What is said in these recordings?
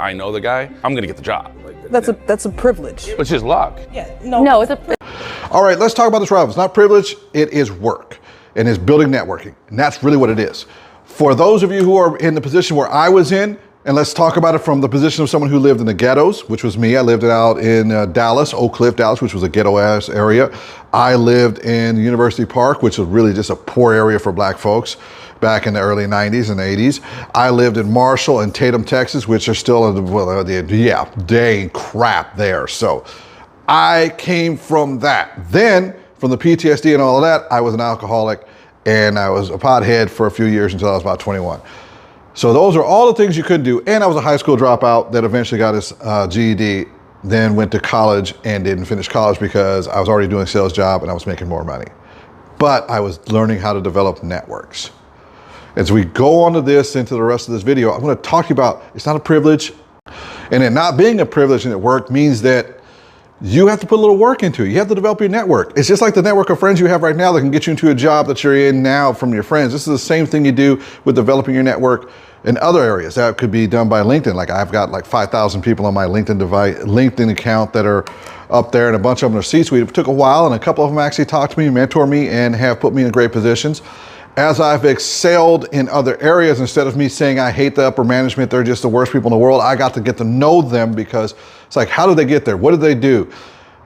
I know the guy, I'm gonna get the job. That's a privilege. It's just luck. Yeah. No, it's a All right, let's talk about this, Ralph. It's not privilege, it is work. And it's building networking. And that's really what it is. For those of you who are in the position where I was in, and let's talk about it from the position of someone who lived in the ghettos, which was me. I lived out in Dallas, Oak Cliff, Dallas, which was a ghetto-ass area. I lived in University Park, which was really just a poor area for black folks back in the early 90s and 80s. I lived in Marshall and Tatum, Texas, which are still in the, dang crap there. So I came from that. Then, from the PTSD and all of that, I was an alcoholic and I was a pothead for a few years until I was about 21. So those are all the things you could do. And I was a high school dropout that eventually got his GED, then went to college and didn't finish college because I was already doing a sales job and I was making more money. But I was learning how to develop networks. As we go on to this, into the rest of this video, I'm gonna talk to you about, it's not a privilege. And it not being a privilege and it work means that you have to put a little work into it. You have to develop your network. It's just like the network of friends you have right now that can get you into a job that you're in now from your friends. This is the same thing you do with developing your network in other areas. That could be done by LinkedIn. Like I've got like 5,000 people on my LinkedIn account that are up there, and a bunch of them are C-suite. It took a while, and a couple of them actually talked to me, mentor me, and have put me in great positions. As I've excelled in other areas, instead of me saying I hate the upper management, they're just the worst people in the world, I got to get to know them because it's like, how did they get there? What did they do?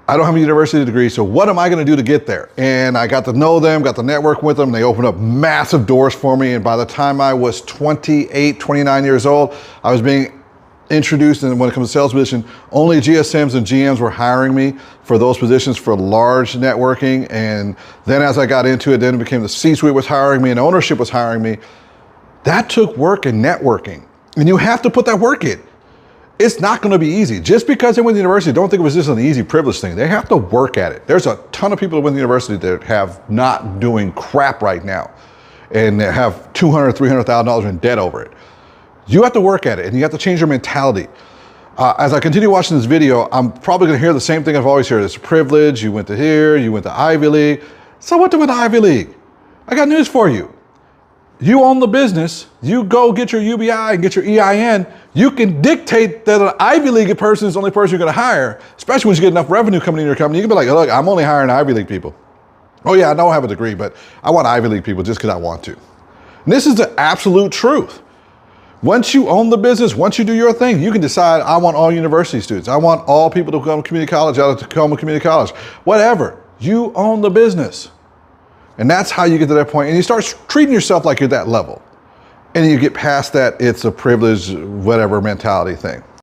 I don't have a university degree, so what am I gonna do to get there? And I got to know them, got to network with them. They opened up massive doors for me. And by the time I was 28, 29 years old, I was being introduced, and when it comes to sales position, only GSMs and GMs were hiring me for those positions for large networking. And then as I got into it, then it became the C-suite was hiring me and ownership was hiring me. That took work and networking. And you have to put that work in. It's not gonna be easy. Just because they went to university, don't think it was just an easy privilege thing. They have to work at it. There's a ton of people that went to university that have not doing crap right now and have $200,000, $300,000 in debt over it. You have to work at it and you have to change your mentality. As I continue watching this video, I'm probably gonna hear the same thing I've always heard. It's a privilege, you went to here, you went to Ivy League. So what to went to Ivy League? I got news for you. You own the business, you go get your UBI and get your EIN, you can dictate that an Ivy League person is the only person you're gonna hire, especially when you get enough revenue coming in your company. You can be like, look, I'm only hiring Ivy League people. Oh yeah, I don't have a degree, but I want Ivy League people just because I want to. And this is the absolute truth. Once you own the business, once you do your thing, you can decide, I want all university students. I want all people to come to community college, out to come to community college, whatever. You own the business. And that's how you get to that point. And you start treating yourself like you're that level. And you get past that, it's a privilege, whatever mentality thing.